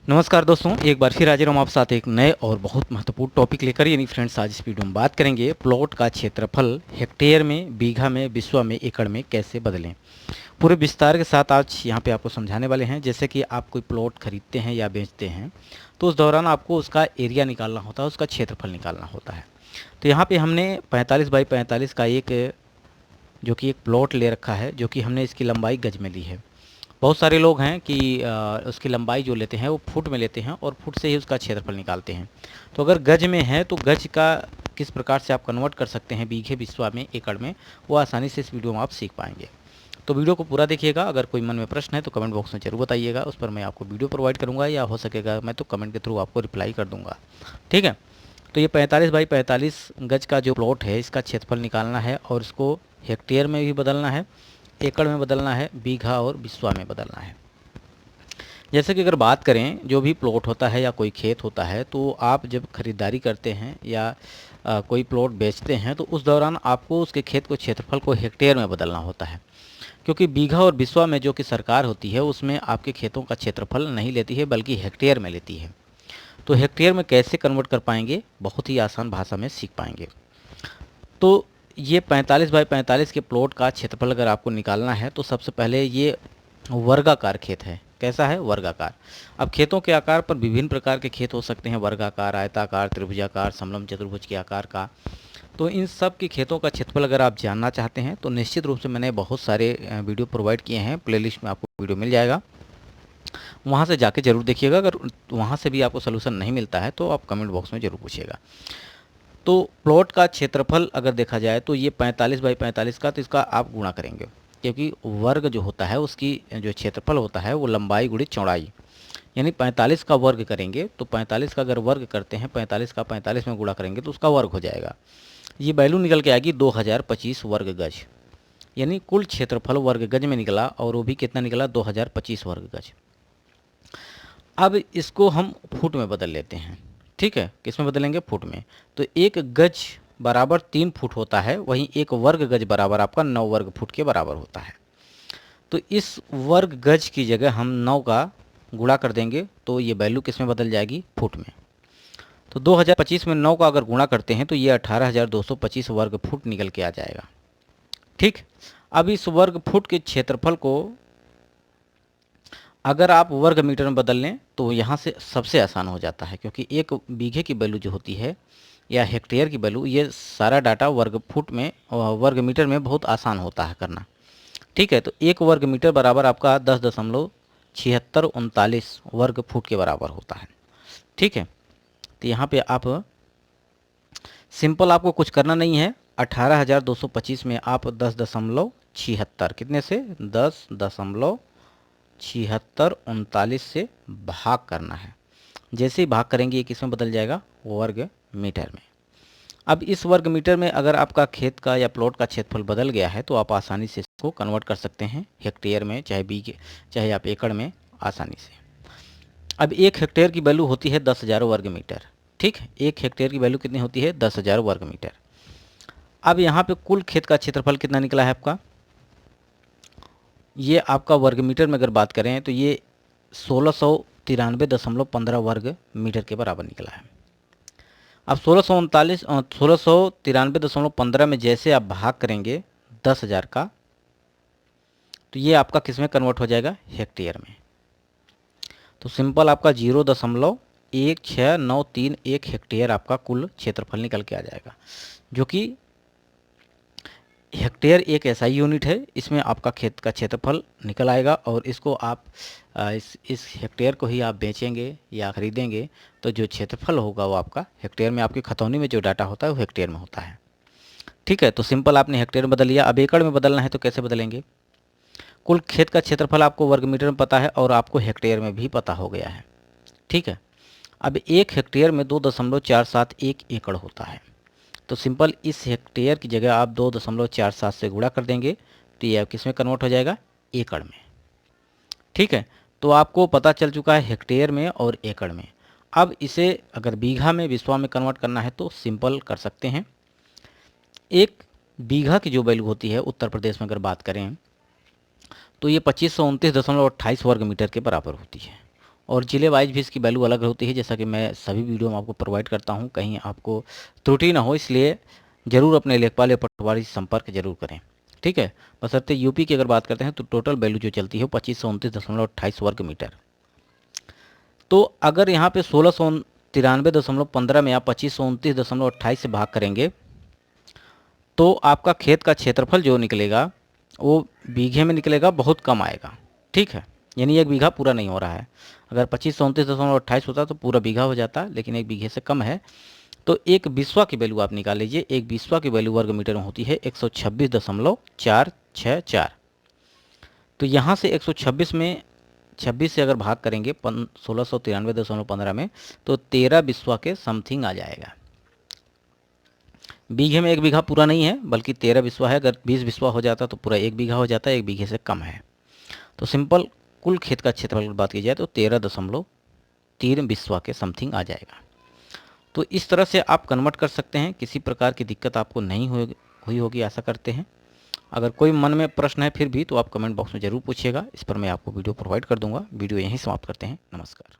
नमस्कार दोस्तों, एक बार फिर हाजिर हूँ आप साथ एक नए और बहुत महत्वपूर्ण टॉपिक लेकर। यानी फ्रेंड्स, आज इस वीडियो में बात करेंगे प्लॉट का क्षेत्रफल हेक्टेयर में, बीघा में, बिस्वा में, एकड़ में कैसे बदलें। पूरे विस्तार के साथ आज यहाँ पे आपको समझाने वाले हैं। जैसे कि आप कोई प्लॉट खरीदते हैं या बेचते हैं तो उस दौरान आपको उसका एरिया निकालना होता है, उसका क्षेत्रफल निकालना होता है। तो यहाँ पे हमने 45 बाई 45 का जो कि एक प्लॉट ले रखा है, जो कि हमने इसकी लंबाई गज में ली है। बहुत सारे लोग हैं कि उसकी लंबाई जो लेते हैं वो फुट में लेते हैं और फुट से ही उसका क्षेत्रफल निकालते हैं। तो अगर गज में है तो गज का किस प्रकार से आप कन्वर्ट कर सकते हैं बीघे, बिस्वा में, एकड़ में, वो आसानी से इस वीडियो में आप सीख पाएंगे। तो वीडियो को पूरा देखिएगा। अगर कोई मन में प्रश्न है तो कमेंट बॉक्स में जरूर बताइएगा, उस पर मैं आपको वीडियो प्रोवाइड करूँगा, या हो सकेगा मैं तो कमेंट के थ्रू आपको रिप्लाई कर दूँगा। ठीक है। तो ये 45 बाई 45 गज का जो प्लॉट है, इसका क्षेत्रफल निकालना है और इसको हेक्टेयर में भी बदलना है, एकड़ में बदलना है, बीघा और बिस्वा में बदलना है। जैसे कि अगर बात करें, जो भी प्लॉट होता है या कोई खेत होता है, तो आप जब खरीदारी करते हैं या कोई प्लॉट बेचते हैं तो उस दौरान आपको उसके खेत को, क्षेत्रफल को हेक्टेयर में बदलना होता है। क्योंकि बीघा और बिस्वा में जो कि सरकार होती है उसमें आपके खेतों का क्षेत्रफल नहीं लेती है, बल्कि हेक्टेयर में लेती है। तो हेक्टेयर में कैसे कन्वर्ट कर पाएंगे, बहुत ही आसान भाषा में सीख पाएंगे। तो ये 45 बाई 45 के प्लॉट का क्षेत्रफल अगर आपको निकालना है तो सबसे पहले ये वर्गाकार खेत है। कैसा है? वर्गाकार। अब खेतों के आकार पर विभिन्न प्रकार के खेत हो सकते हैं, वर्गाकार, आयताकार, त्रिभुजाकार, समलंब चतुर्भुज के आकार का। तो इन सब के खेतों का क्षेत्रफल अगर आप जानना चाहते हैं तो निश्चित रूप से मैंने बहुत सारे वीडियो प्रोवाइड किए हैं, प्लेलिस्ट में आपको वीडियो मिल जाएगा, वहाँ से जाके जरूर देखिएगा। अगर वहाँ से भी आपको सोल्यूशन नहीं मिलता है तो आप कमेंट बॉक्स में ज़रूर पूछिएगा। तो प्लॉट का क्षेत्रफल अगर देखा जाए तो ये 45 बाई 45 का, तो इसका आप गुणा करेंगे, क्योंकि वर्ग जो होता है उसकी जो क्षेत्रफल होता है वो लंबाई गुणित चौड़ाई, यानी 45 का वर्ग करेंगे तो 45 का अगर वर्ग करते हैं, 45 का 45 में गुणा करेंगे तो उसका वर्ग हो जाएगा। ये वैल्यू निकल के आएगी 2025 वर्ग गज। यानी कुल क्षेत्रफल वर्ग गज में निकला, और वो भी कितना निकला? 2025 वर्ग गज। अब इसको हम फुट में बदल लेते हैं। ठीक है, किस में बदलेंगे? फुट में। तो एक गज बराबर 3 फुट होता है, वहीं एक वर्ग गज बराबर आपका 9 वर्ग फुट के बराबर होता है। तो इस वर्ग गज की जगह हम 9 का गुणा कर देंगे तो ये वैल्यू किस में बदल जाएगी? फुट में। तो 2025 में 9 का अगर गुणा करते हैं तो ये 18,225 वर्ग फुट निकल के आ जाएगा। ठीक। अब इस वर्ग फुट के क्षेत्रफल को अगर आप वर्ग मीटर में बदल लें तो यहाँ से सबसे आसान हो जाता है, क्योंकि एक बीघे की वैल्यू जो होती है या हेक्टेयर की वैल्यू, ये सारा डाटा वर्ग फुट में और वर्ग मीटर में बहुत आसान होता है करना। ठीक है। तो एक वर्ग मीटर बराबर आपका 10.7639 वर्ग फुट के बराबर होता है। ठीक है। तो यहाँ पे आप सिंपल, आपको कुछ करना नहीं है। 18,225 में आप 10.76, कितने से? 10.7639 से भाग करना है। जैसे ही भाग करेंगे ये किस में बदल जाएगा? वर्ग मीटर में। अब इस वर्ग मीटर में अगर आपका खेत का या प्लॉट का क्षेत्रफल बदल गया है तो आप आसानी से इसको कन्वर्ट कर सकते हैं हेक्टेयर में, चाहे बीघे, चाहे आप एकड़ में, आसानी से। अब एक हेक्टेयर की वैल्यू होती है 10,000 वर्ग मीटर। ठीक, एक हेक्टेयर की वैल्यू कितनी होती है? 10,000 वर्ग मीटर। अब यहाँ पे कुल खेत का क्षेत्रफल कितना निकला है आपका? ये आपका वर्ग मीटर में अगर बात करें तो ये 1693.15 वर्ग मीटर के बराबर निकला है। अब 1693.15 में जैसे आप भाग करेंगे 10,000 का, तो ये आपका किस में कन्वर्ट हो जाएगा? हेक्टेयर में। तो सिंपल आपका 0.1693 हेक्टेयर आपका कुल क्षेत्रफल निकल के आ जाएगा, जो कि हेक्टेयर एक ऐसा ही यूनिट है, इसमें आपका खेत का क्षेत्रफल निकल आएगा। और इसको आप इस हेक्टेयर को ही आप बेचेंगे या खरीदेंगे तो जो क्षेत्रफल होगा वो आपका हेक्टेयर में, आपकी खतौनी में जो डाटा होता है वो हेक्टेयर में होता है। ठीक है। तो सिंपल आपने हेक्टेयर में बदल लिया। अब एकड़ में बदलना है तो कैसे बदलेंगे? कुल खेत का क्षेत्रफल आपको वर्ग मीटर में पता है और आपको हेक्टेयर में भी पता हो गया है। ठीक है। अब एक हेक्टेयर में 2.471 एकड़ होता है। तो सिंपल इस हेक्टेयर की जगह आप 2.47 से गुणा कर देंगे तो ये किस में कन्वर्ट हो जाएगा? एकड़ में। ठीक है। तो आपको पता चल चुका है हेक्टेयर में और एकड़ में। अब इसे अगर बीघा में, बिस्वा में कन्वर्ट करना है तो सिंपल कर सकते हैं। एक बीघा की जो वैल्यू होती है उत्तर प्रदेश में अगर बात करें तो ये 2529.28 वर्ग मीटर के बराबर होती है, और ज़िले वाइज भी इसकी वैल्यू अलग होती है, जैसा कि मैं सभी वीडियो में आपको प्रोवाइड करता हूँ, कहीं आपको त्रुटि ना हो, इसलिए ज़रूर अपने लेखपाल या पटवारी से संपर्क जरूर करें। ठीक है। बशर्ते यूपी की अगर बात करते हैं तो टोटल वैल्यू जो चलती है वो 2529.28 वर्ग मीटर। तो अगर यहाँ पे 1693.15 में आप 2529.28 से भाग करेंगे तो आपका खेत का क्षेत्रफल जो निकलेगा वो बीघे में निकलेगा, बहुत कम आएगा। ठीक है, यानी 1 बीघा पूरा नहीं हो रहा है। अगर 2529.28 होता तो पूरा बीघा हो जाता, लेकिन 1 बीघे से कम है। तो एक बिस्वा की वैल्यू आप निकाल लीजिए। एक बिस्वा की वैल्यू वर्ग मीटर में होती है 126.464। तो यहाँ से 126 में 26 से अगर भाग करेंगे 1693.15 में तो 13 बिस्वा के समथिंग आ जाएगा। बीघे में 1 बीघा पूरा नहीं है, बल्कि 13 बिस्वा है। अगर 20 बिस्वा हो जाता तो पूरा 1 बीघा हो जाता, 1 बीघे से कम है। तो सिंपल कुल खेत का क्षेत्रफल की बात की जाए तो 13.3 बिस्वा के समथिंग आ जाएगा। तो इस तरह से आप कन्वर्ट कर सकते हैं। किसी प्रकार की दिक्कत आपको नहीं हुई होगी, आशा करते हैं। अगर कोई मन में प्रश्न है फिर भी तो आप कमेंट बॉक्स में ज़रूर पूछिएगा, इस पर मैं आपको वीडियो प्रोवाइड कर दूंगा। वीडियो यहीं समाप्त करते हैं। नमस्कार।